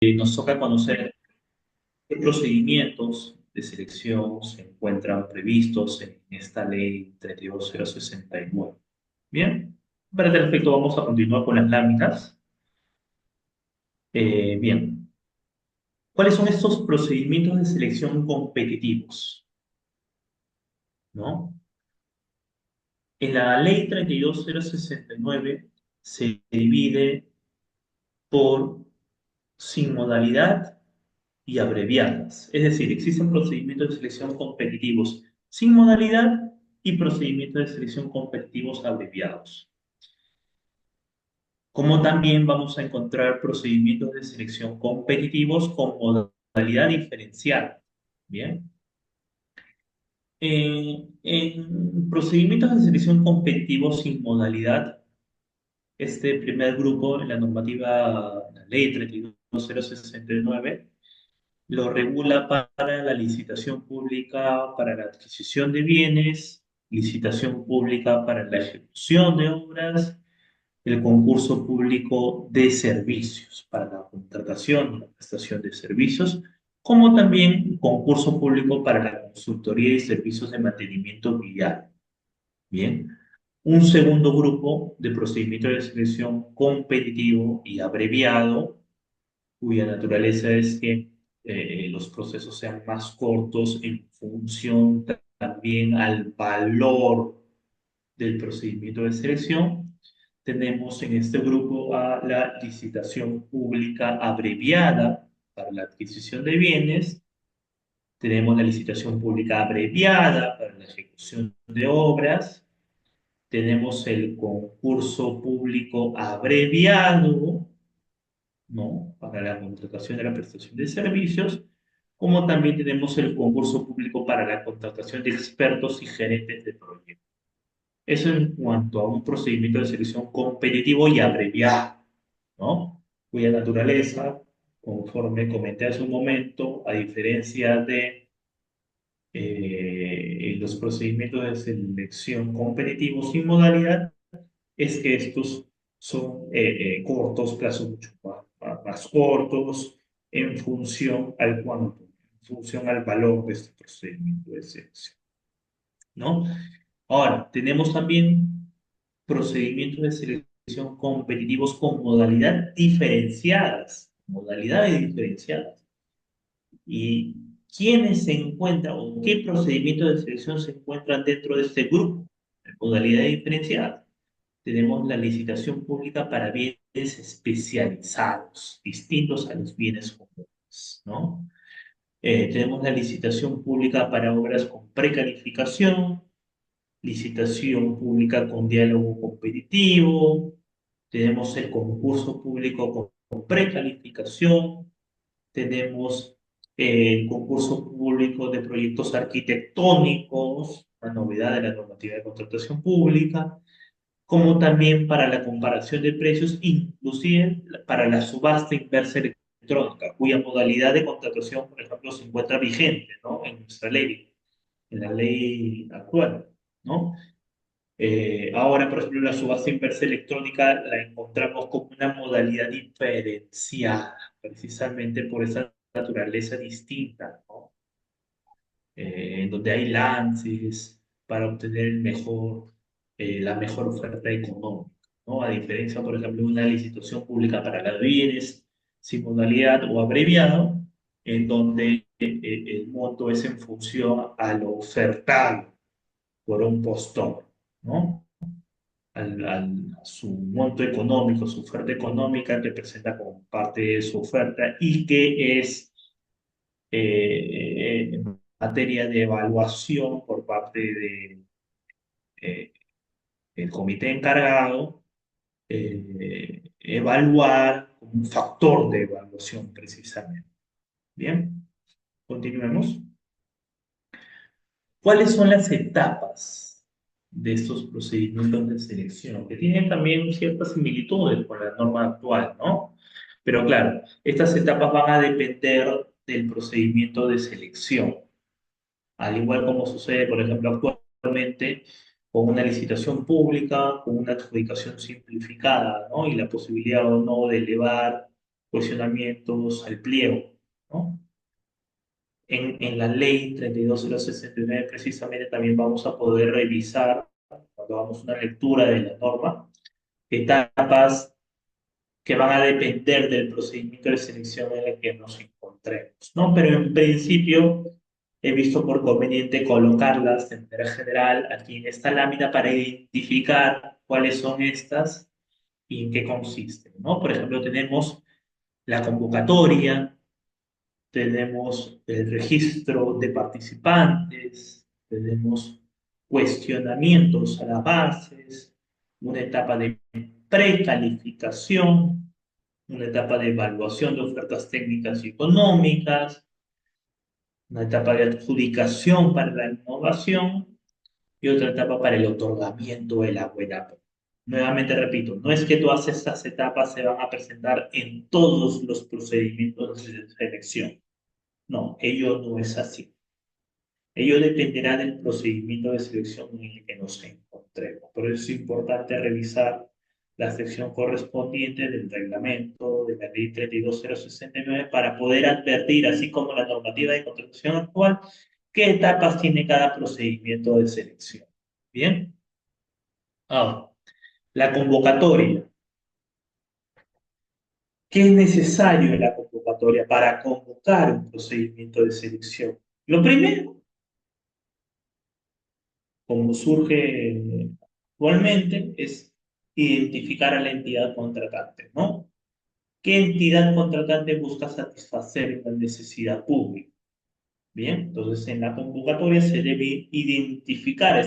Nos toca conocer qué procedimientos de selección se encuentran previstos en esta ley 32069. Bien, para tal efecto vamos a continuar con las láminas. Bien, ¿cuáles son estos procedimientos de selección competitivos? ¿No? En la ley 32069 se divide por sin modalidad y abreviadas. Es decir, existen procedimientos de selección competitivos sin modalidad y procedimientos de selección competitivos abreviados. Como también vamos a encontrar procedimientos de selección competitivos con modalidad diferencial. Bien. En procedimientos de selección competitivos sin modalidad, este primer grupo en la normativa, la ley 32069, lo regula para la licitación pública para la adquisición de bienes, licitación pública para la ejecución de obras, el concurso público de servicios para la contratación y la prestación de servicios, como también concurso público para la consultoría y servicios de mantenimiento vial. Bien. Un segundo grupo de procedimientos de selección competitivo y abreviado cuya naturaleza es que los procesos sean más cortos en función también al valor del procedimiento de selección. Tenemos en este grupo a la licitación pública abreviada para la adquisición de bienes. Tenemos la licitación pública abreviada para la ejecución de obras. Tenemos el concurso público abreviado, ¿no? Para la contratación de la prestación de servicios, como también tenemos el concurso público para la contratación de expertos y gerentes de proyectos. Eso en cuanto a un procedimiento de selección competitivo y abreviado, ¿no? Cuya naturaleza, conforme comenté hace un momento, a diferencia de los procedimientos de selección competitivos sin modalidad, es que estos son cortos, plazos mucho más cortos, en función al cuánto, en función al valor de este procedimiento de selección, ¿no? Ahora, tenemos también procedimientos de selección competitivos con modalidades diferenciadas. ¿Y quiénes se encuentran o qué procedimientos de selección se encuentran dentro de este grupo? En modalidades diferenciadas. Tenemos la licitación pública para bienes especializados, distintos a los bienes comunes, ¿no? Tenemos la licitación pública para obras con precalificación, licitación pública con diálogo competitivo, tenemos el concurso público con precalificación, tenemos el concurso público de proyectos arquitectónicos, la novedad de la normativa de contratación pública, como también para la comparación de precios, inclusive para la subasta inversa electrónica, cuya modalidad de contratación, por ejemplo, se encuentra vigente, ¿no? En nuestra ley, en la ley actual, ¿no? Ahora, por ejemplo, la subasta inversa electrónica la encontramos como una modalidad diferenciada, precisamente por esa naturaleza distinta, ¿no? En donde hay lances para obtener la mejor oferta económica, ¿no? A diferencia, por ejemplo, de una licitación pública para las bienes sin modalidad o abreviado, en donde el monto es en función a lo ofertado por un postor, ¿no? A su monto económico, su oferta económica que presenta como parte de su oferta y que es en materia de evaluación por parte de, eh, el comité encargado, evaluar como un factor de evaluación precisamente. Bien, continuemos. ¿Cuáles son las etapas de estos procedimientos de selección? Que tienen también ciertas similitudes con la norma actual, ¿no? Pero claro, estas etapas van a depender del procedimiento de selección. Al igual como sucede, por ejemplo, actualmente con una licitación pública, con una adjudicación simplificada, ¿no? Y la posibilidad o no de elevar cuestionamientos al pliego, ¿no? En la ley 32069 precisamente también vamos a poder revisar, cuando hagamos una lectura de la norma, etapas que van a depender del procedimiento de selección en el que nos encontremos, ¿no? Pero en principio he visto por conveniente colocarlas de manera general aquí en esta lámina para identificar cuáles son estas y en qué consisten, ¿no? Por ejemplo, tenemos la convocatoria, tenemos el registro de participantes, tenemos cuestionamientos a las bases, una etapa de precalificación, una etapa de evaluación de ofertas técnicas y económicas, una etapa de adjudicación para la innovación y otra etapa para el otorgamiento de la buena práctica. Nuevamente repito, no es que todas estas etapas se van a presentar en todos los procedimientos de selección. No, ello no es así. Ello dependerá del procedimiento de selección en el que nos encontremos. Por eso es importante revisar la sección correspondiente del reglamento de la ley 32069 para poder advertir, así como la normativa de contratación actual, qué etapas tiene cada procedimiento de selección. Bien. Ahora, la convocatoria. ¿Qué es necesario en la convocatoria para convocar un procedimiento de selección? Lo primero, como surge actualmente, es identificar a la entidad contratante, ¿no? ¿Qué entidad contratante busca satisfacer una necesidad pública? Bien, entonces en la convocatoria se debe identificar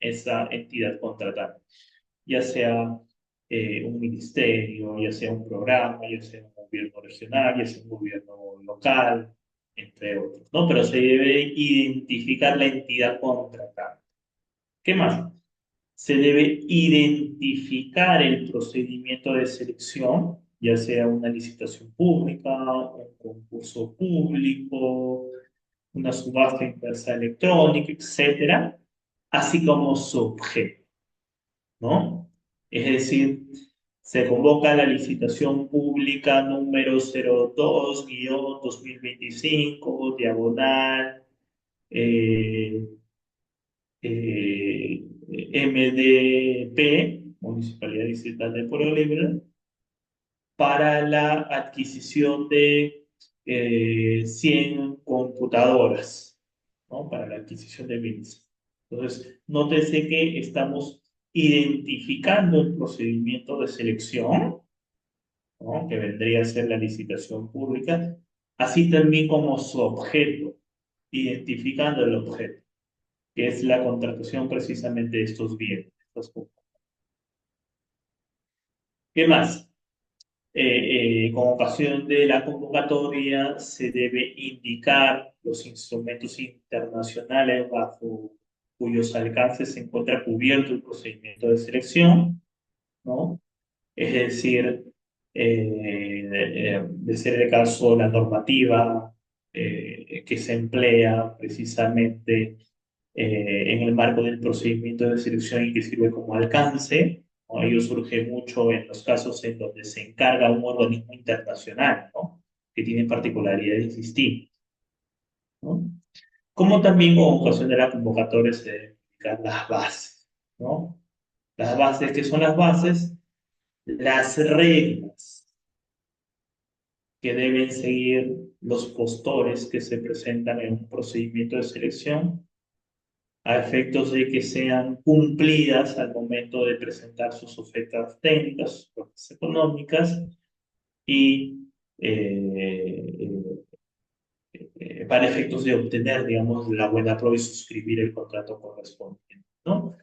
esa entidad contratante, ya sea un ministerio, ya sea un programa, ya sea un gobierno regional, ya sea un gobierno local, entre otros, ¿no? Pero se debe identificar la entidad contratante. ¿Qué más? Se debe identificar el procedimiento de selección, ya sea una licitación pública, un concurso público, una subasta inversa electrónica, etcétera, así como su objeto, ¿no? Es decir, se convoca la licitación pública número 02-2025, diagonal, eh, eh, MDP, Municipalidad Distrital de Pueblo Libre, para la adquisición de 100 computadoras, ¿no? Para la adquisición de bienes. Entonces, nótese que estamos identificando el procedimiento de selección, ¿no? Que vendría a ser la licitación pública, así también como su objeto, identificando el objeto, que es la contratación precisamente de estos bienes. ¿Qué más? Con ocasión de la convocatoria se debe indicar los instrumentos internacionales bajo cuyos alcances se encuentra cubierto el procedimiento de selección, ¿no? Es decir, de ser el caso, la normativa que se emplea precisamente en el marco del procedimiento de selección y que sirve como alcance, ¿no? Ello surge mucho en los casos en donde se encarga un organismo internacional, ¿no? Que tiene particularidades distintas, ¿no? Como también con ocasión de la convocatoria se deben indicar las bases, ¿no? Las bases, ¿qué son las bases? Las reglas que deben seguir los postores que se presentan en un procedimiento de selección a efectos de que sean cumplidas al momento de presentar sus ofertas técnicas, sus ofertas económicas y para efectos de obtener, digamos, la buena prueba y suscribir el contrato correspondiente, ¿no?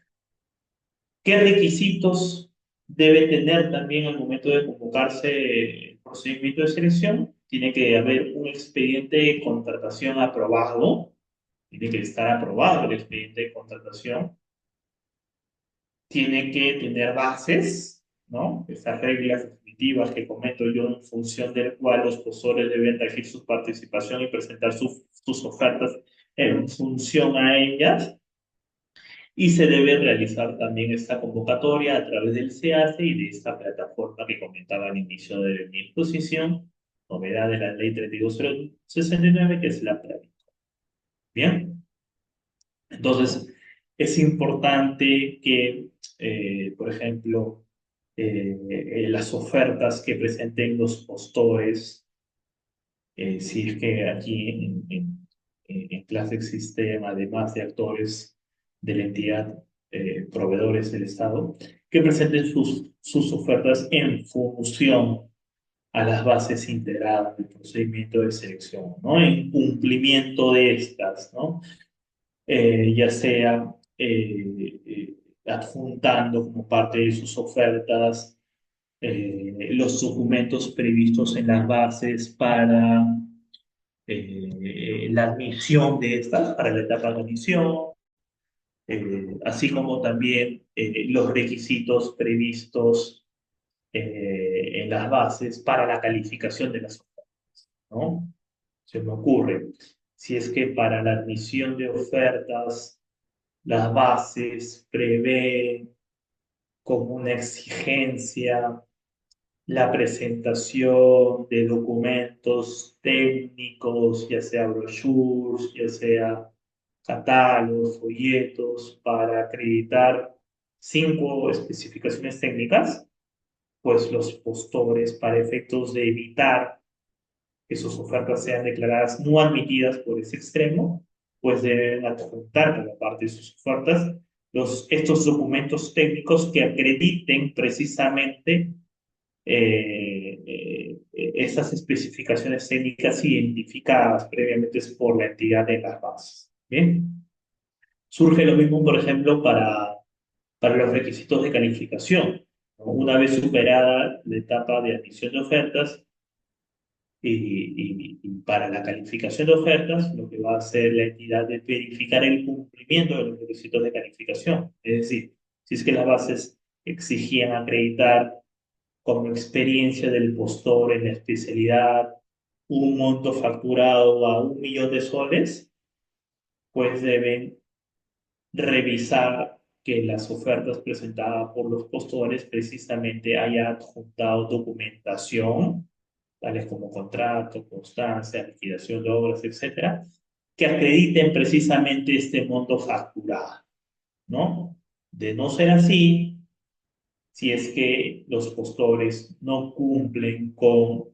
¿Qué requisitos debe tener también al momento de convocarse el procedimiento de selección? Tiene que haber un expediente de contratación aprobado, tiene que estar aprobado el expediente de contratación, tiene que tener bases, ¿no? Esas reglas definitivas que comento yo en función del cual los posores deben regir su participación y presentar sus ofertas en función a ellas. Y se debe realizar también esta convocatoria a través del SEACE y de esta plataforma que comentaba al inicio de mi exposición, novedad de la ley 32069, que es la PRAVI. Bien, entonces es importante que, por ejemplo, las ofertas que presenten los postores, si es que aquí en clase existen, además de actores de la entidad, proveedores del Estado, que presenten sus ofertas en función a las bases integradas del procedimiento de selección, ¿no? En cumplimiento de estas, ¿no? Ya sea adjuntando como parte de sus ofertas los documentos previstos en las bases para la admisión de estas, para la etapa de admisión, así como también los requisitos previstos en las bases para la calificación de las ofertas, ¿no? Se me ocurre, si es que para la admisión de ofertas las bases prevén como una exigencia la presentación de documentos técnicos, ya sea brochures, ya sea catálogos, folletos, para acreditar 5 especificaciones técnicas, pues los postores, para efectos de evitar que sus ofertas sean declaradas no admitidas por ese extremo, pues deben adjuntar como parte de sus ofertas estos documentos técnicos que acrediten precisamente esas especificaciones técnicas identificadas previamente por la entidad de las bases. ¿Bien? Surge lo mismo, por ejemplo, para los requisitos de calificación, ¿no? Una vez superada la etapa de admisión de ofertas, y para la calificación de ofertas, lo que va a hacer la entidad es verificar el cumplimiento de los requisitos de calificación. Es decir, si es que las bases exigían acreditar como experiencia del postor en la especialidad un monto facturado a 1 millón de soles, pues deben revisar que las ofertas presentadas por los postores precisamente haya adjuntado documentación, tales como contrato, constancia, liquidación de obras, etcétera, que acrediten precisamente este monto facturado, ¿no? De no ser así, si es que los postores no cumplen con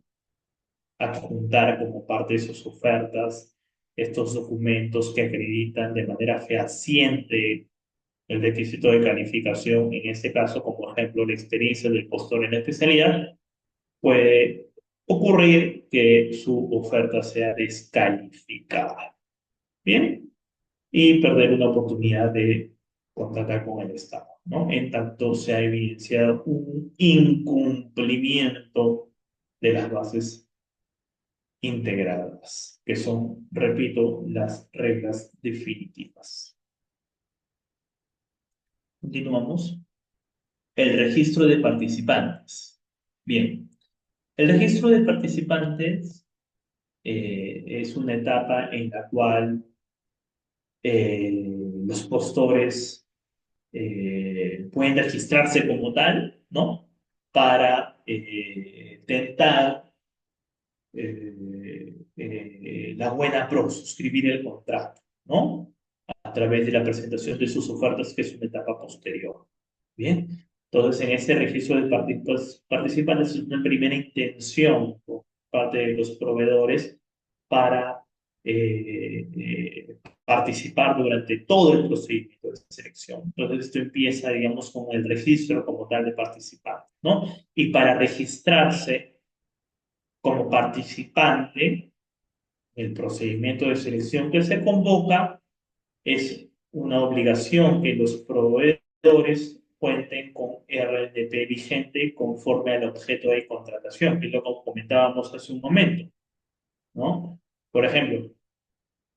adjuntar como parte de sus ofertas estos documentos que acreditan de manera fehaciente el requisito de calificación, en este caso, como ejemplo, la experiencia del postor en la especialidad, puede ocurrir que su oferta sea descalificada. Bien, y perder una oportunidad de contratar con el Estado, ¿no? En tanto se ha evidenciado un incumplimiento de las bases integradas, que son, repito, las reglas definitivas. Continuamos. El registro de participantes. Bien, el registro de participantes es una etapa en la cual los postores pueden registrarse como tal, ¿no? Para tentar la buena pro, suscribir el contrato, ¿no? A través de la presentación de sus ofertas, que es una etapa posterior. Bien, entonces en este registro de participantes es una primera intención por parte de los proveedores para participar durante todo el procedimiento de selección. Entonces esto empieza, digamos, con el registro como tal de participantes, ¿no? Y para registrarse como participante, el procedimiento de selección que se convoca es una obligación que los proveedores cuenten con RNP vigente conforme al objeto de contratación, que es lo que comentábamos hace un momento, ¿no? Por ejemplo,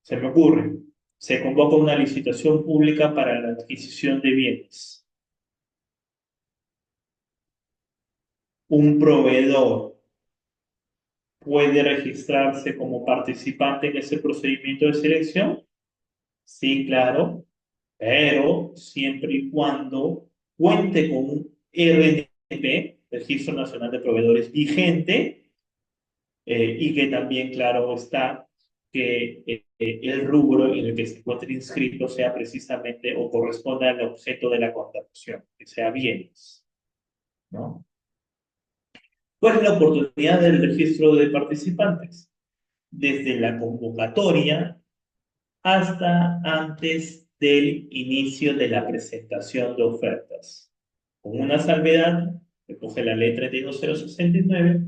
se me ocurre, se convoca una licitación pública para la adquisición de bienes. Un proveedor puede registrarse como participante en ese procedimiento de selección. Sí, claro. pero siempre y cuando cuente con un RNP, Registro Nacional de Proveedores vigente, y que también, claro está, que el rubro en el que se encuentre inscrito sea precisamente o corresponda al objeto de la contratación, que sea bienes, ¿no? ¿Cuál es la oportunidad del registro de participantes? Desde la convocatoria hasta antes del inicio de la presentación de ofertas. Con una salvedad, recoge la ley 32069,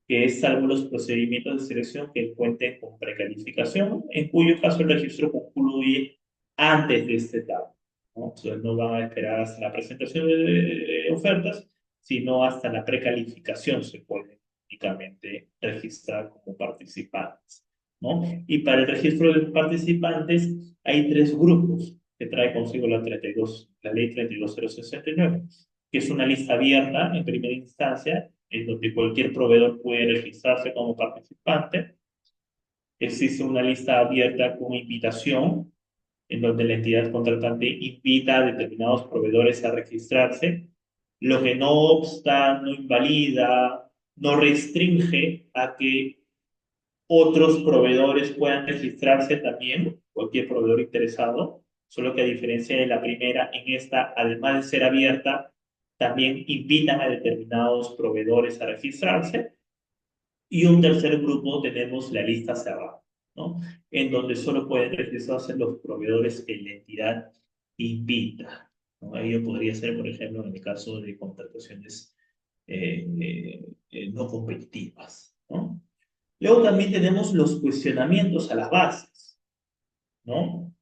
que es salvo los procedimientos de selección que cuenten con precalificación, en cuyo caso el registro concluye antes de esta etapa, ¿no? Entonces no van a esperar hasta la presentación de ofertas, sino hasta la precalificación se puede únicamente registrar como participantes, ¿no? Y para el registro de participantes hay tres grupos que trae consigo la ley 32069, que es una lista abierta en primera instancia, en donde cualquier proveedor puede registrarse como participante. Existe una lista abierta con invitación, en donde la entidad contratante invita a determinados proveedores a registrarse, lo que no obsta, no invalida, no restringe a que otros proveedores puedan registrarse también, cualquier proveedor interesado, solo que a diferencia de la primera, en esta, además de ser abierta, también invitan a determinados proveedores a registrarse. Y un tercer grupo tenemos la lista cerrada, ¿no? En donde solo pueden registrarse los proveedores que la entidad invita, ¿no? Ello podría ser, por ejemplo, en el caso de contrataciones no competitivas, ¿no? Luego también tenemos los cuestionamientos a las bases, ¿no?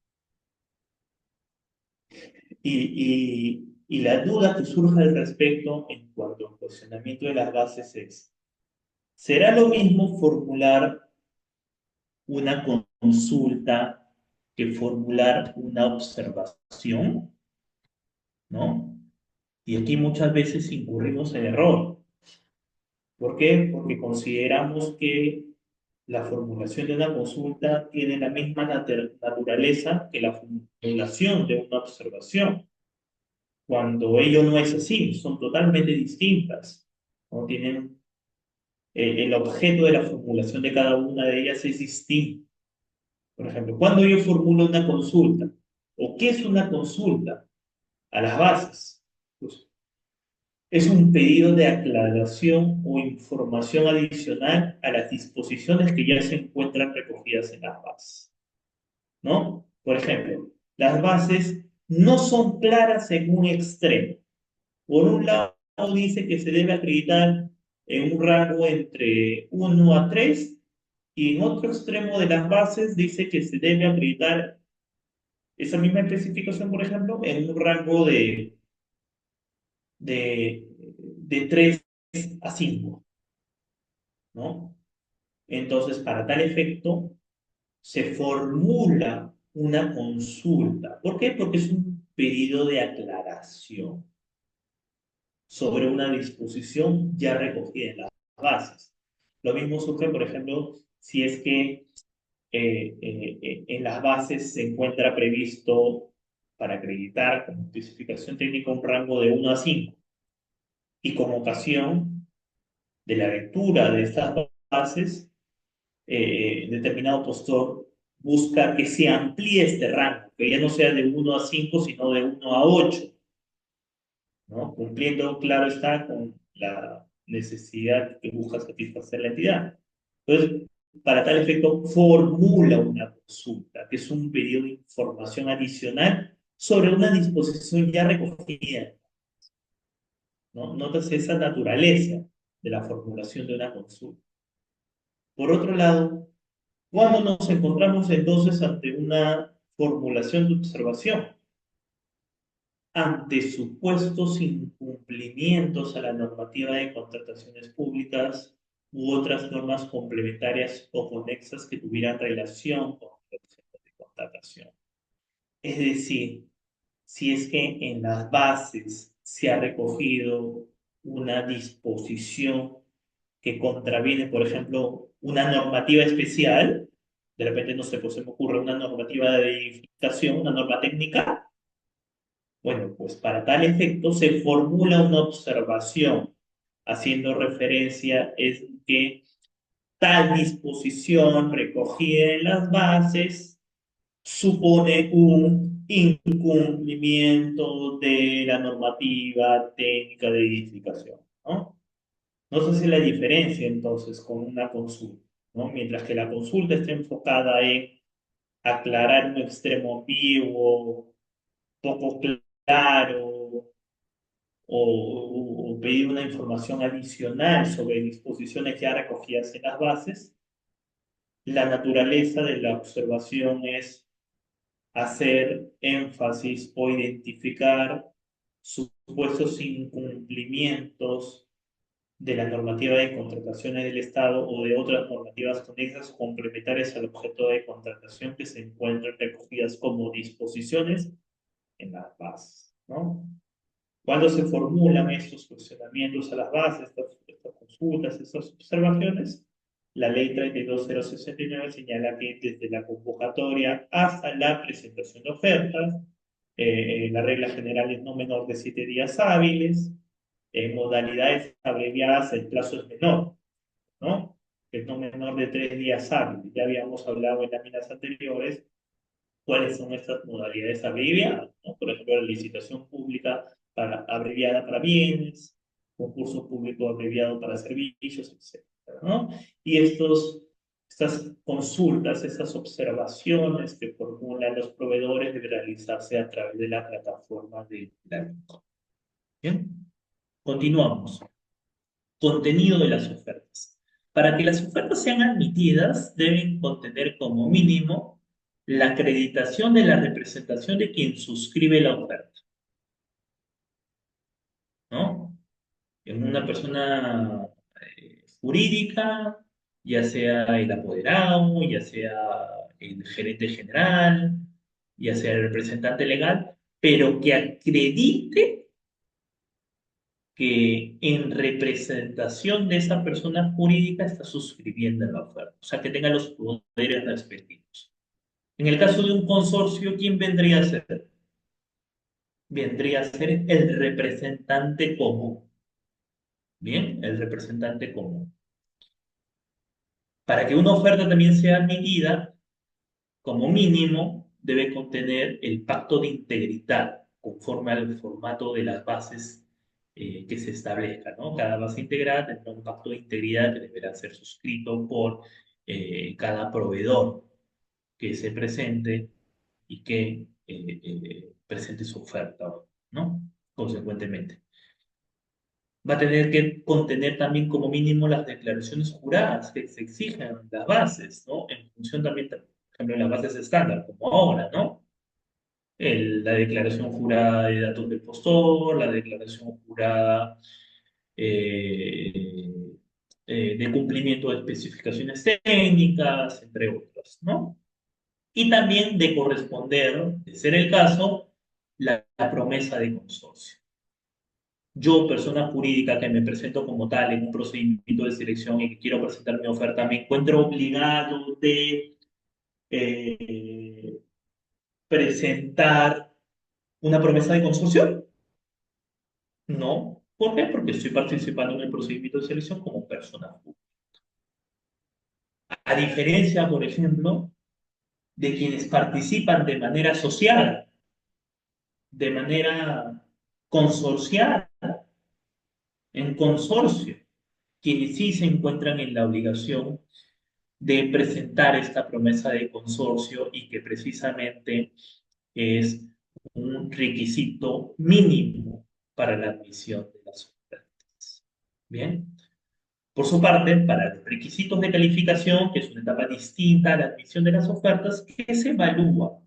Y la duda que surge al respecto en cuanto al cuestionamiento de las bases es, ¿será lo mismo formular una consulta que formular una observación? ¿No? Y aquí muchas veces incurrimos en error. ¿Por qué? Porque consideramos que la formulación de una consulta tiene la misma naturaleza que la formulación de una observación, cuando ello no es así, son totalmente distintas, ¿no? Tienen, el objeto de la formulación de cada una de ellas es distinto. Por ejemplo, cuando yo formulo una consulta, ¿o qué es una consulta? A las bases. Pues, es un pedido de aclaración o información adicional a las disposiciones que ya se encuentran recogidas en las bases, ¿no? Por ejemplo, las bases no son claras en un extremo. Por un lado, dice que se debe acreditar en un rango entre 1 a 3, y en otro extremo de las bases dice que se debe acreditar esa misma especificación, por ejemplo, en un rango de 3 a 5, ¿no? Entonces, para tal efecto, se formula una consulta. ¿Por qué? Porque es un pedido de aclaración sobre una disposición ya recogida en las bases. Lo mismo surge, por ejemplo, si es que en las bases se encuentra previsto para acreditar como especificación técnica un rango de 1 a 5, y con ocasión de la lectura de estas bases, determinado postor busca que se amplíe este rango, que ya no sea de 1 a 5, sino de 1 a 8, ¿no? Cumpliendo, claro está, con la necesidad que busca satisfacer la entidad. Entonces, para tal efecto, formula una consulta, que es un pedido de información adicional sobre una disposición ya recogida, ¿no? Notas esa naturaleza de la formulación de una consulta. Por otro lado, cuando nos encontramos entonces ante una formulación de observación, ante supuestos incumplimientos a la normativa de contrataciones públicas u otras normas complementarias o conexas que tuvieran relación con el objeto de contratación. Es decir, si es que en las bases se ha recogido una disposición que contraviene, por ejemplo, una normativa especial, de repente no sé, pues se me ocurre una normativa de edificación, una norma técnica, Bueno, pues para tal efecto se formula una observación haciendo referencia en que tal disposición recogida en las bases supone un incumplimiento de la normativa técnica de edificación, ¿no? No sé si la diferencia entonces con una consulta, ¿no? Mientras que la consulta está enfocada en aclarar un extremo ambiguo, poco claro, o pedir una información adicional sobre disposiciones ya recogidas en las bases, la naturaleza de la observación es hacer énfasis o identificar supuestos incumplimientos de la normativa de contrataciones del Estado o de otras normativas conexas o complementarias al objeto de contratación que se encuentran recogidas como disposiciones en las bases, ¿no? Cuando se formulan estos cuestionamientos a las bases, estas consultas, estas observaciones, la ley 32069 señala que desde la convocatoria hasta la presentación de ofertas, la regla general es no menor de 7 días hábiles, en modalidades abreviadas el plazo es menor, ¿no? Es no menor de 3 días hábiles. Ya habíamos hablado en láminas anteriores cuáles son estas modalidades abreviadas, ¿no? Por ejemplo, la licitación pública abreviada para bienes, concurso público abreviado para servicios, etcétera, ¿no? Y estas consultas, estas observaciones que formulan los proveedores deben realizarse a través de la plataforma de la. Bien, continuamos. Contenido de las ofertas. Para que las ofertas sean admitidas, deben contener como mínimo la acreditación de la representación de quien suscribe la oferta, ¿no? En una persona jurídica, ya sea el apoderado, ya sea el gerente general, ya sea el representante legal, pero que acredite que en representación de esa persona jurídica está suscribiendo la oferta, o sea, que tenga los poderes respectivos. En el caso de un consorcio, ¿quién vendría a ser? Vendría a ser el representante común. Bien, el representante común. Para que una oferta también sea admitida, como mínimo, debe contener el pacto de integridad, conforme al formato de las bases que se establezca, ¿no? Cada base integrada tendrá un pacto de integridad que deberá ser suscrito por cada proveedor que se presente y que presente su oferta, ¿no? Consecuentemente. Va a tener que contener también como mínimo las declaraciones juradas que se exigen en las bases, ¿no? En función también, por ejemplo, en las bases estándar, como ahora, ¿no? La declaración jurada de datos del postor, la declaración jurada eh, de cumplimiento de especificaciones técnicas, entre otras, ¿no? Y también de corresponder, de ser el caso, la promesa de consorcio. Yo, persona jurídica que me presento como tal en un procedimiento de selección y que quiero presentar mi oferta, ¿me encuentro obligado de eh, presentar una promesa de consorcio? No. ¿Por qué? Porque estoy participando en el procedimiento de selección como persona jurídica. A diferencia, por ejemplo, de quienes participan de manera social, de manera consorcial, en consorcio, quienes sí se encuentran en la obligación de presentar esta promesa de consorcio y que precisamente es un requisito mínimo para la admisión de las ofertas. Bien. Por su parte, para los requisitos de calificación, que es una etapa distinta a la admisión de las ofertas, ¿qué se evalúa?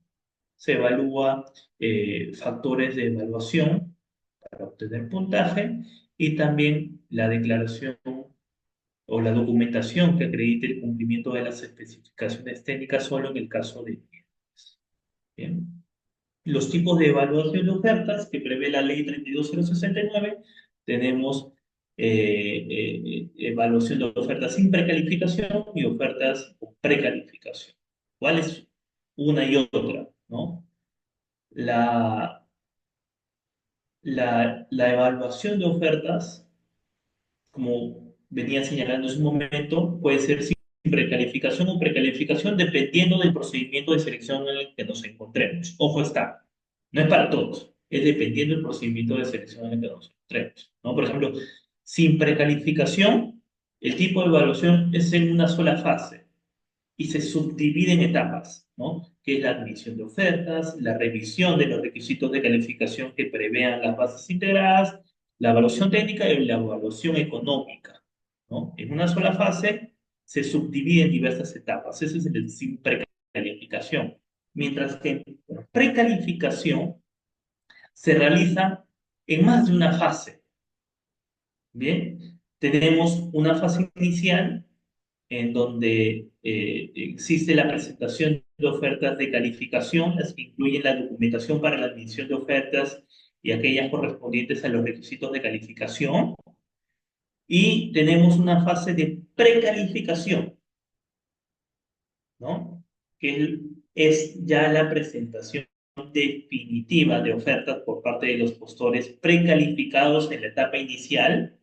Se evalúa factores de evaluación para obtener puntaje y también la declaración o la documentación que acredite el cumplimiento de las especificaciones técnicas solo en el caso de bienes. Bien. Los tipos de evaluación de ofertas que prevé la ley 32069, tenemos evaluación de ofertas sin precalificación y ofertas con precalificación. ¿Cuál es una y otra? ¿No? La la evaluación de ofertas, como venía señalando en su momento, puede ser sin precalificación o precalificación dependiendo del procedimiento de selección en el que nos encontremos. Ojo está, no es para todos, es dependiendo del procedimiento de selección en el que nos encontremos, ¿no? Por ejemplo, sin precalificación, el tipo de evaluación es en una sola fase y se subdivide en etapas, ¿no? Que es la admisión de ofertas, la revisión de los requisitos de calificación que prevean las bases integradas, la evaluación técnica y la evaluación económica, ¿no? En una sola fase se subdivide en diversas etapas. Ese es el sin precalificación. Mientras que en precalificación se realiza en más de una fase. Bien, tenemos una fase inicial en donde existe la presentación de ofertas de calificación, las que incluyen la documentación para la admisión de ofertas y aquellas correspondientes a los requisitos de calificación. Y tenemos una fase de precalificación, ¿no? Es ya la presentación definitiva de ofertas por parte de los postores precalificados en la etapa inicial,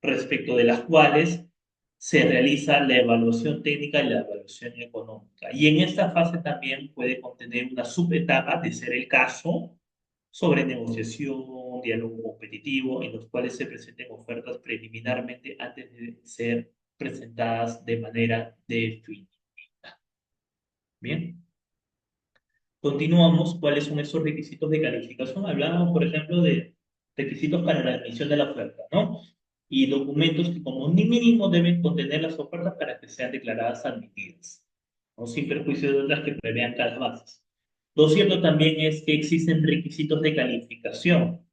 respecto de las cuales se realiza la evaluación técnica y la evaluación económica. Y en esta fase también puede contener una subetapa, de ser el caso, sobre negociación, diálogo competitivo, en los cuales se presenten ofertas preliminarmente antes de ser presentadas de manera definitiva. Bien. Continuamos. ¿Cuáles son esos requisitos de calificación? Hablábamos, por ejemplo, de requisitos para la admisión de la oferta, ¿no? Y documentos que como mínimo deben contener las ofertas para que sean declaradas admitidas, ¿no? Sin perjuicio de otras que prevean cada bases. Lo cierto también es que existen requisitos de calificación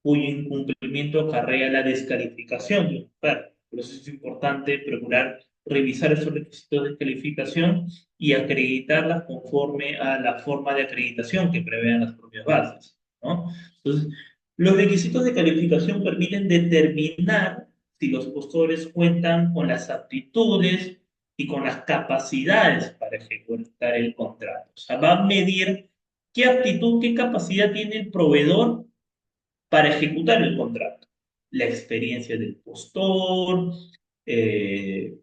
cuyo incumplimiento acarrea la descalificación de una oferta. Por eso es importante procurar revisar esos requisitos de calificación y acreditarlas conforme a la forma de acreditación que prevean las propias bases, ¿no? Entonces, los requisitos de calificación permiten determinar si los postores cuentan con las aptitudes y con las capacidades para ejecutar el contrato. O sea, va a medir qué aptitud, qué capacidad tiene el proveedor para ejecutar el contrato. La experiencia del postor, eh,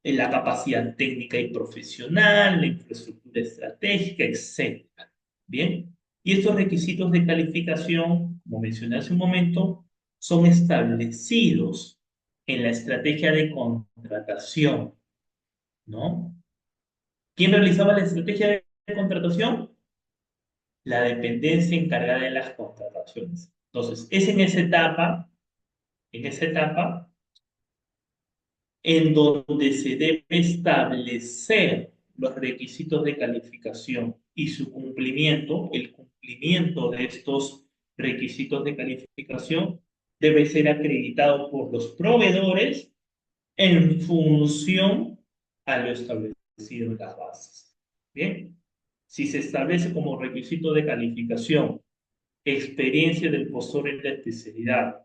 la capacidad técnica y profesional, la infraestructura estratégica, etc. Bien, y estos requisitos de calificación, como mencioné hace un momento, son establecidos en la estrategia de contratación, ¿no? ¿Quién realizaba la estrategia de contratación? La dependencia encargada de las contrataciones. Entonces, es en esa etapa en donde se debe establecer los requisitos de calificación y su cumplimiento, el cumplimiento de estos requisitos de calificación debe ser acreditado por los proveedores en función a lo establecido en las bases. Bien, si se establece como requisito de calificación experiencia del postor en la especialidad,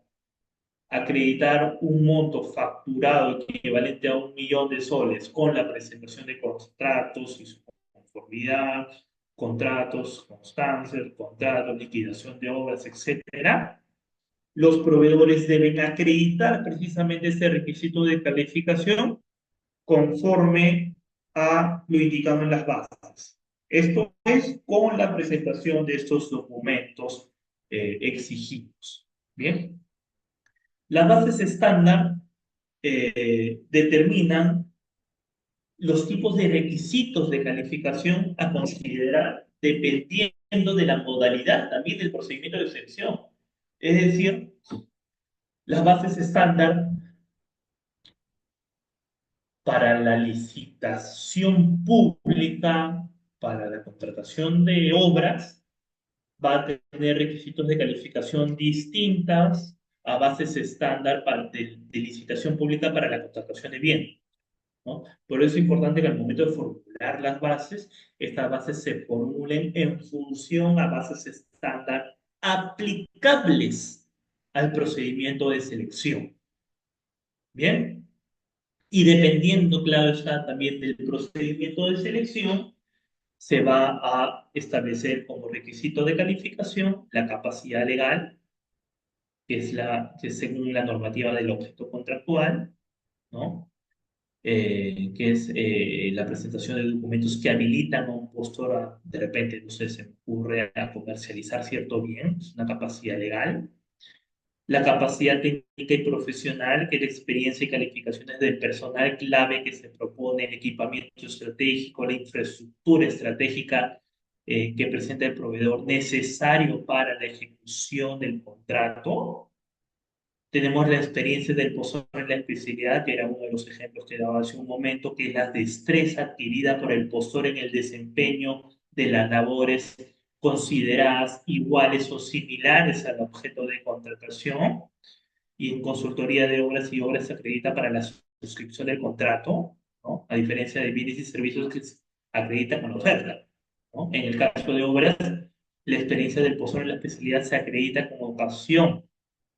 acreditar un monto facturado equivalente a 1.000.000 de soles con la presentación de contratos y su conformidad, contratos, constancias, contratos, liquidación de obras, etcétera. Los proveedores deben acreditar precisamente este requisito de calificación conforme a lo indicado en las bases. Esto es con la presentación de estos documentos exigidos. Bien. Las bases estándar determinan los tipos de requisitos de calificación a considerar dependiendo de la modalidad también del procedimiento de selección. Es decir, las bases estándar para la licitación pública, para la contratación de obras, va a tener requisitos de calificación distintas a bases estándar de licitación pública para la contratación de bienes, ¿no? Por eso es importante que al momento de formular las bases, estas bases se formulen en función a bases estándar aplicables al procedimiento de selección. ¿Bien? Y dependiendo, claro está, también del procedimiento de selección, se va a establecer como requisito de calificación la capacidad legal que es según la normativa del objeto contractual, ¿no? Que es la presentación de documentos que habilitan a un postor a, de repente, no sé, se me ocurre a comercializar cierto bien, es una capacidad legal. La capacidad técnica y profesional, que es la experiencia y calificaciones del personal clave que se propone, el equipamiento estratégico, la infraestructura estratégica que presenta el proveedor necesario para la ejecución del contrato. Tenemos la experiencia del postor en la especialidad, que era uno de los ejemplos que daba hace un momento, que es la destreza adquirida por el postor en el desempeño de las labores consideradas iguales o similares al objeto de contratación. Y en consultoría de obras y obras se acredita para la suscripción del contrato, ¿no? A diferencia de bienes y servicios que se acredita con la oferta, ¿no? En el caso de obras, la experiencia del postor en la especialidad se acredita como ocasión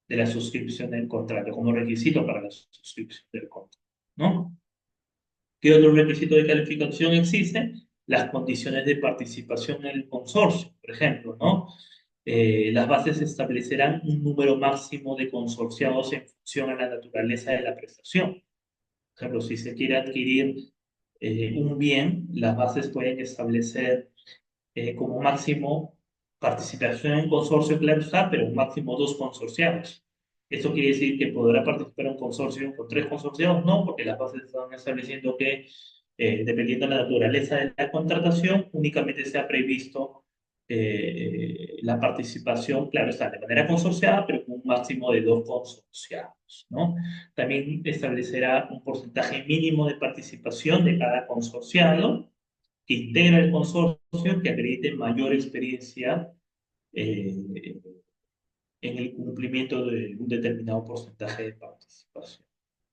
de la suscripción del contrato, como requisito para la suscripción del contrato, ¿no? ¿Qué otro requisito de calificación existe? Las condiciones de participación en el consorcio, por ejemplo, ¿no? Las bases establecerán un número máximo de consorciados en función a la naturaleza de la prestación. Por ejemplo, si se quiere adquirir un bien, las bases pueden establecer como máximo participación en consorcio, claro está, pero un máximo dos consorciados. ¿Esto quiere decir que podrá participar en un consorcio con tres consorciados? No, porque las bases están estableciendo que, dependiendo de la naturaleza de la contratación, únicamente se ha previsto la participación, claro está, de manera consorciada, pero con un máximo de dos consorciados, ¿no? También establecerá un porcentaje mínimo de participación de cada consorciado que integra el consorcio que acredite mayor experiencia eh, en el cumplimiento de un determinado porcentaje de participación,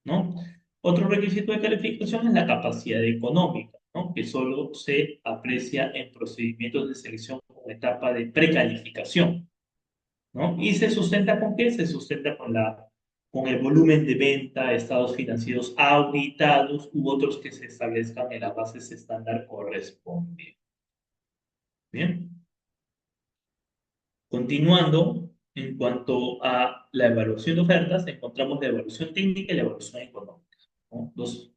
¿no? Otro requisito de calificación es la capacidad económica, ¿no? Que solo se aprecia en procedimientos de selección como etapa de precalificación, ¿no? ¿Y se sustenta con qué? Se sustenta con el volumen de venta, estados financieros auditados u otros que se establezcan en las bases estándar correspondientes. Bien. Continuando, en cuanto a la evaluación de ofertas, encontramos la evaluación técnica y la evaluación económica, ¿no? Dos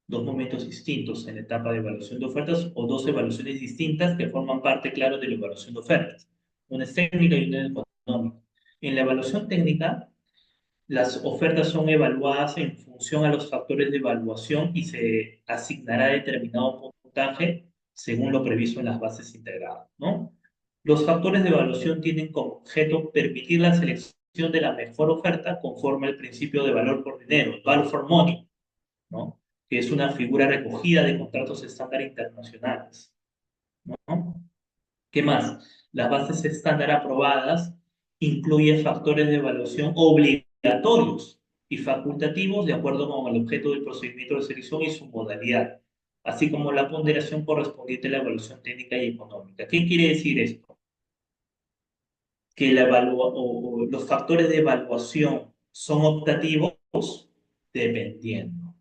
momentos distintos en la etapa de evaluación de ofertas o dos evaluaciones distintas que forman parte, claro, de la evaluación de ofertas. Una es técnica y una es económica. En la evaluación técnica, las ofertas son evaluadas en función a los factores de evaluación y se asignará determinado puntaje según lo previsto en las bases integradas, ¿no? Los factores de evaluación tienen como objeto permitir la selección de la mejor oferta conforme al principio de valor por dinero, value for money, ¿no? Que es una figura recogida de contratos estándar internacionales, ¿no? ¿Qué más? Las bases estándar aprobadas incluyen factores de evaluación obligatorios y facultativos de acuerdo con el objeto del procedimiento de selección y su modalidad, así como la ponderación correspondiente a la evaluación técnica y económica. ¿Qué quiere decir esto? Que los factores de evaluación son optativos dependiendo,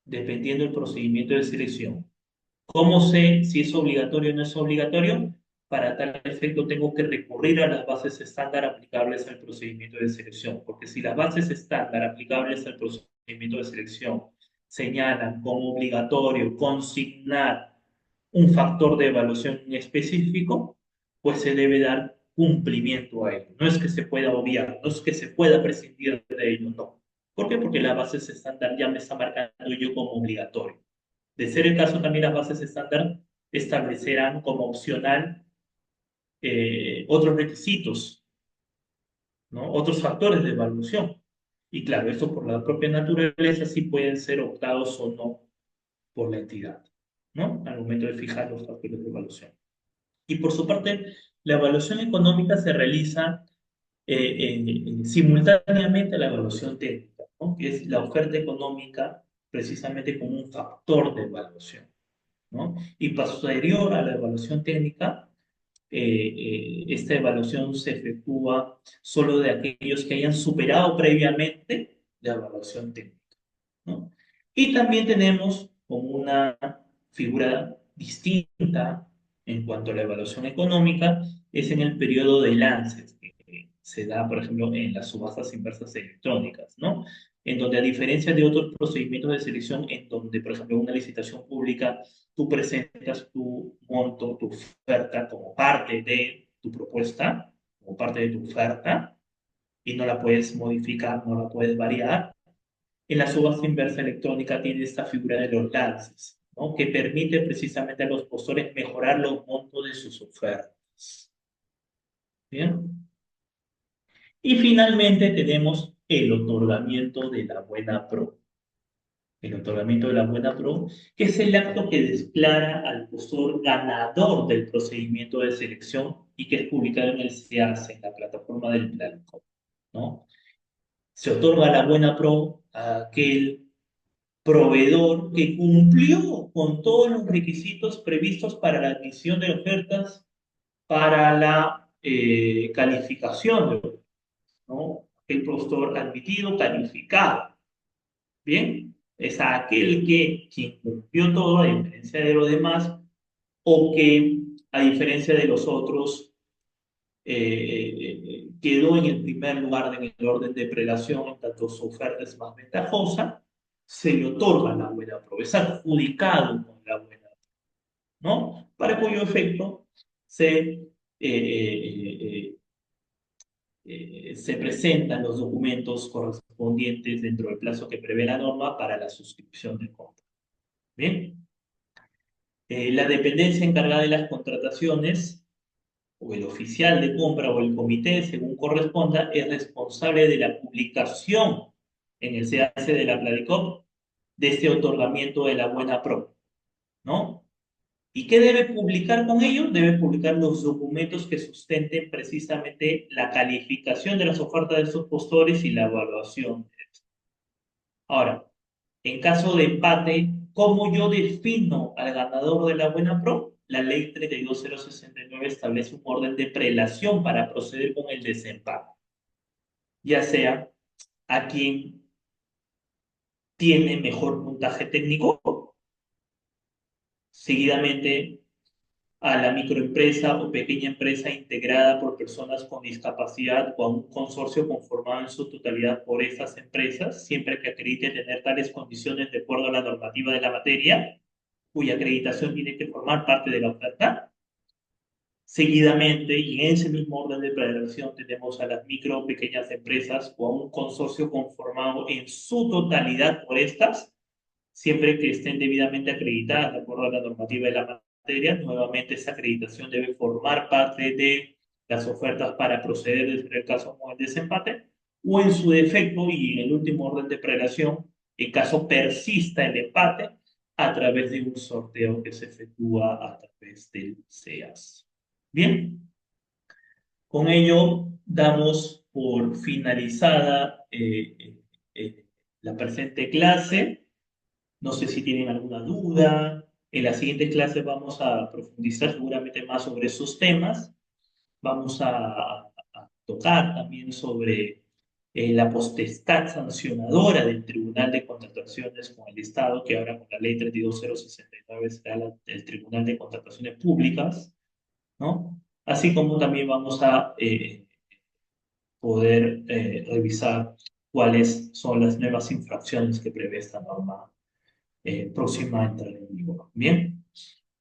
dependiendo del procedimiento de selección. ¿Cómo sé si es obligatorio o no es obligatorio? Para tal efecto tengo que recurrir a las bases estándar aplicables al procedimiento de selección, porque si las bases estándar aplicables al procedimiento de selección señalan como obligatorio consignar un factor de evaluación específico, pues se debe dar cumplimiento a ello. No es que se pueda obviar, no es que se pueda prescindir de ello, no. ¿Por qué? Porque las bases estándar ya me está marcando yo como obligatorio. De ser el caso, también las bases estándar establecerán como opcional otros requisitos, ¿no? Otros factores de evaluación. Y claro, esto por la propia naturaleza sí pueden ser optados o no por la entidad, ¿no? Al momento de fijar los factores de evaluación. Y por su parte, la evaluación económica se realiza simultáneamente a la evaluación técnica, ¿no? Que es la oferta económica precisamente como un factor de evaluación, ¿no? Y posterior a la evaluación técnica, esta evaluación se efectúa solo de aquellos que hayan superado previamente la evaluación técnica, ¿no? Y también tenemos como una figura distinta en cuanto a la evaluación económica, es en el periodo de lances. se da, por ejemplo, en las subastas inversas electrónicas, ¿no? En donde, a diferencia de otros procedimientos de selección, en donde, por ejemplo, en una licitación pública, tú presentas tu monto, tu oferta como parte de tu propuesta, como parte de tu oferta, y no la puedes modificar, no la puedes variar. En la subasta inversa electrónica tiene esta figura de los lances, ¿no? Que permite precisamente a los postores mejorar los montos de sus ofertas. ¿Bien? Y finalmente tenemos el otorgamiento de la buena pro. El otorgamiento de la buena pro, que es el acto que declara al postor ganador del procedimiento de selección y que es publicado en el SEAS, en la plataforma del plan, ¿no? Se otorga la buena pro a aquel proveedor que cumplió con todos los requisitos previstos para la admisión de ofertas, para la calificación de ofertas, ¿no? El postor admitido, calificado. Bien, es aquel que quien cumplió todo, a diferencia de los demás, o que, a diferencia de los otros, quedó en el primer lugar en el orden de prelación, en tanto su oferta es más ventajosa, se le otorga la buena prueba, es adjudicado con la buena, ¿no? Para cuyo efecto se presentan los documentos correspondientes dentro del plazo que prevé la norma para la suscripción del contrato. Bien, la dependencia encargada de las contrataciones o el oficial de compra o el comité, según corresponda, es responsable de la publicación en el CAC de la Pladicop de este otorgamiento de la buena pro, ¿no? ¿Y qué debe publicar con ello? Debe publicar los documentos que sustenten precisamente la calificación de las ofertas de estos postores y la evaluación. Ahora, en caso de empate, ¿cómo yo defino al ganador de la buena pro? La ley 32069 establece un orden de prelación para proceder con el desempate, ya sea a quien tiene mejor puntaje técnico, seguidamente a la microempresa o pequeña empresa integrada por personas con discapacidad o a un consorcio conformado en su totalidad por estas empresas, siempre que acredite tener tales condiciones de acuerdo a la normativa de la materia, cuya acreditación tiene que formar parte de la oferta. Seguidamente, y en ese mismo orden de prelación, tenemos a las micro o pequeñas empresas o a un consorcio conformado en su totalidad por estas, siempre que estén debidamente acreditadas de acuerdo a la normativa de la materia. Nuevamente, esa acreditación debe formar parte de las ofertas para proceder desde el caso como el desempate, o en su defecto, y en el último orden de prelación, en caso persista el empate, a través de un sorteo que se efectúa a través del CEAS. Bien, con ello damos por finalizada la presente clase. No sé si tienen alguna duda. En las siguientes clases vamos a profundizar seguramente más sobre esos temas. Vamos a tocar también sobre la potestad sancionadora del Tribunal de Contrataciones con el Estado, que ahora con la ley 32069 será el Tribunal de Contrataciones Públicas, ¿no? Así como también vamos a poder revisar cuáles son las nuevas infracciones que prevé esta norma próxima a entrar en vigor. Bien,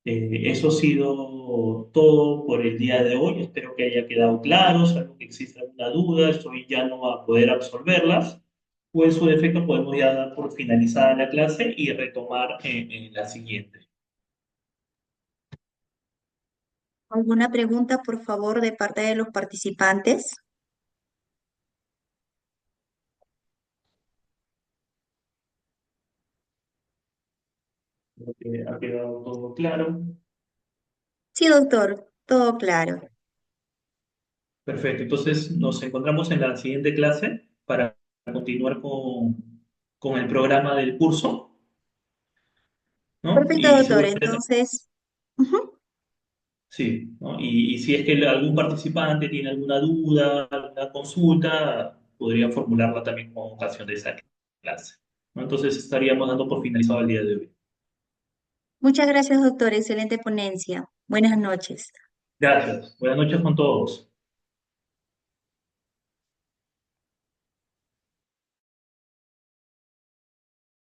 eso ha sido todo por el día de hoy. Espero que haya quedado claro. Salvo que exista alguna duda, estoy ya no va a poder absolverlas. O en su defecto podemos ya dar por finalizada la clase y retomar en la siguiente. ¿Alguna pregunta, por favor, de parte de los participantes? Creo que ha quedado todo claro. Sí, doctor, todo claro. Perfecto. Entonces nos encontramos en la siguiente clase para continuar con el programa del curso, ¿no? Perfecto, Y doctor. seguramente Entonces, ujú. sí, ¿no? Y si es que algún participante tiene alguna duda, alguna consulta, podría formularla también con ocasión de esa clase, ¿no? Entonces estaríamos dando por finalizado el día de hoy. Muchas gracias, doctor. Excelente ponencia. Buenas noches. Gracias. Buenas noches con todos.